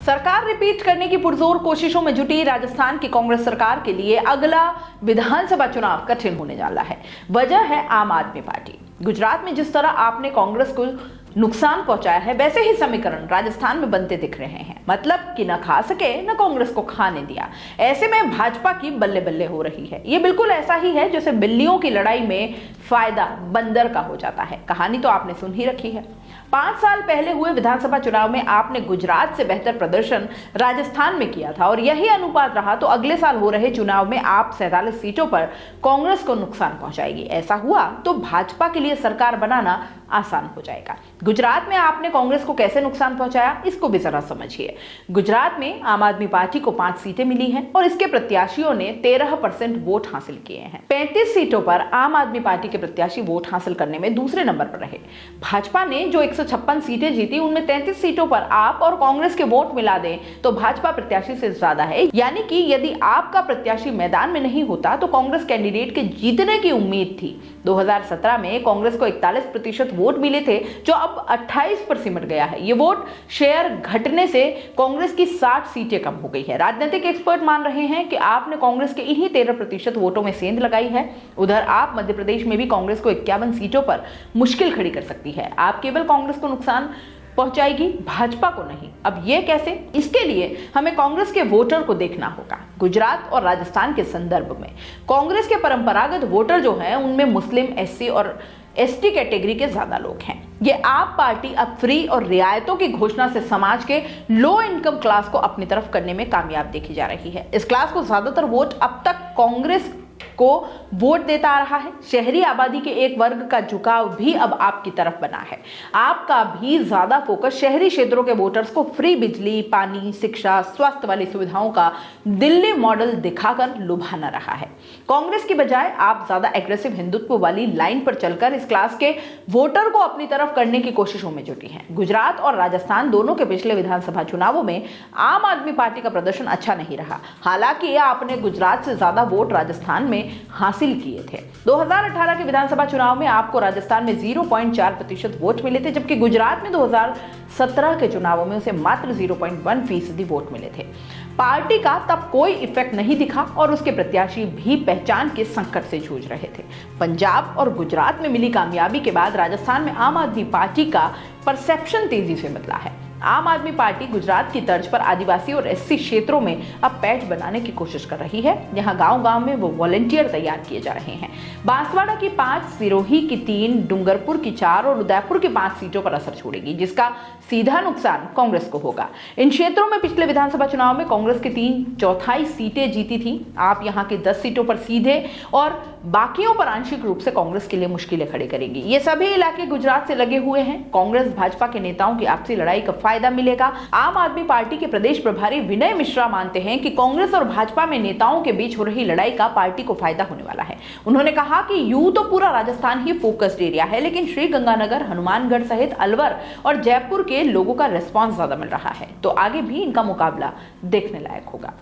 सरकार रिपीट करने की पुरजोर कोशिशों में जुटी राजस्थान की कांग्रेस सरकार के लिए अगला विधानसभा चुनाव कठिन होने वाला है। वजह है आम आदमी पार्टी। गुजरात में जिस तरह आपने कांग्रेस को नुकसान पहुंचाया है, वैसे ही समीकरण राजस्थान में बनते दिख रहे हैं। मतलब कि न खा सके न कांग्रेस को खाने दिया। ऐसे में भाजपा की बल्ले बल्ले हो रही है। ये बिल्कुल ऐसा ही है जैसे बिल्लियों की लड़ाई में फायदा बंदर का हो जाता है। कहानी तो आपने सुन ही रखी है। 5 साल पहले हुए विधानसभा चुनाव में आपने गुजरात से बेहतर प्रदर्शन राजस्थान में किया था और यही अनुपात रहा तो अगले साल हो रहे चुनाव में आप 47 सीटों पर कांग्रेस को नुकसान पहुंचाएगी। ऐसा हुआ तो भाजपा के लिए सरकार बनाना आसान हो जाएगा। गुजरात में आपने कांग्रेस को कैसे नुकसान पहुंचाया, इसको भी जरा समझिए। गुजरात में आम आदमी पार्टी को 5 सीटें मिली हैं और इसके प्रत्याशियों ने 13% वोट हासिल किए हैं। 35 सीटों पर आम आदमी पार्टी के प्रत्याशी वोट हासिल करने में दूसरे नंबर पर रहे। भाजपा ने जो 156 सीटें जीती, उनमें 33 सीटों पर आप और कांग्रेस के वोट मिला दें तो भाजपा प्रत्याशी से ज्यादा है। यानी कि यदि आपका प्रत्याशी मैदान में नहीं होता तो कांग्रेस कैंडिडेट के जीतने की उम्मीद थी। 2017 में कांग्रेस को 41% वोट मिले थे, जो अब 28 पर सिमट गया है। ये वोट शेयर घटने से कांग्रेस की 60 सीटें कम हो गई है। राजनीतिक एक्सपर्ट मान रहे हैं कि आपने कांग्रेस के इन्हीं 13% वोटों में सेंध लगाई है। उधर आप मध्य प्रदेश में भी कांग्रेस को 51 सीटों पर मुश्किल खड़ी कर सकती है। आप केवल कांग्रेस को नुकसान पहुंचाएगी, भाजपा को नहीं। अब ये कैसे? इसके लिए हमें कांग्रेस के वोटर को देखना होगा। गुजरात और राजस्थान के संदर्भ में कांग्रेस के परंपरागत वोटर जो हैं, उनमें मुस्लिम, एससी और एसटी कैटेगरी के ज्यादा लोग हैं। ये आप पार्टी अब फ्री और रियायतों की घोषणा से समाज के लो इनकम क्लास को अपनी तरफ करने में कामयाब देखी जा रही है। इस क्लास को ज्यादातर वोट अब तक कांग्रेस को वोट देता आ रहा है। शहरी आबादी के एक वर्ग का झुकाव भी अब आपकी तरफ बना है। आपका भी ज्यादा फोकस शहरी क्षेत्रों के वोटर्स को फ्री बिजली, पानी, शिक्षा, स्वास्थ्य वाली सुविधाओं का दिल्ली मॉडल दिखाकर लुभाना रहा है। कांग्रेस की बजाय आप ज्यादा एग्रेसिव हिंदुत्व वाली लाइन पर चलकर इस क्लास के वोटर को अपनी तरफ करने की कोशिशों में जुटी हैं। गुजरात और राजस्थान दोनों के पिछले विधानसभा चुनावों में आम आदमी पार्टी का प्रदर्शन अच्छा नहीं रहा। हालांकि आपने गुजरात से ज्यादा वोट राजस्थान में हासिल किए थे। 2018 के विधानसभा चुनाव में आपको राजस्थान में 0.4% वोट मिले थे, जबकि गुजरात में 2017 के चुनावों में उसे मात्र 0.1% वोट मिले थे। पार्टी का तब कोई इफेक्ट नहीं दिखा और उसके प्रत्याशी भी पहचान के संकट से जूझ रहे थे। पंजाब और गुजरात में मिली कामयाबी के बाद राजस्थान में आम आदमी पार्टी का परसेप्शन तेजी से बदला है। आम आदमी पार्टी गुजरात की तर्ज पर आदिवासी और एससी क्षेत्रों में अब पैठ बनाने की कोशिश कर रही है। यहाँ गांव-गांव में वो वॉलंटियर तैयार किए जा रहे हैं। बांसवाड़ा की 5, सिरोही की 3, डूंगरपुर की 4 और उदयपुर की 5 सीटों पर असर छोड़ेगी, जिसका सीधा नुकसान कांग्रेस को होगा। इन क्षेत्रों में पिछले विधानसभा चुनाव में कांग्रेस की 3/4 सीटें जीती थी। आप यहाँ की 10 सीटों पर सीधे और बाकियों पर आंशिक रूप से कांग्रेस के लिए मुश्किलें खड़ी करेगी। ये सभी इलाके गुजरात से लगे हुए हैं। कांग्रेस भाजपा के नेताओं की आपसी लड़ाई का फायदा मिलेगा। आम आदमी पार्टी के प्रदेश प्रभारी विनय मिश्रा मानते हैं कि कांग्रेस और भाजपा में नेताओं के बीच हो रही लड़ाई का पार्टी को फायदा होने वाला है। उन्होंने कहा कि यूं तो पूरा राजस्थान ही फोकस्ड एरिया है, लेकिन श्रीगंगानगर, हनुमानगढ़ सहित अलवर और जयपुर के लोगों का रिस्पॉन्स ज्यादा मिल रहा है, तो आगे भी इनका मुकाबला देखने लायक होगा।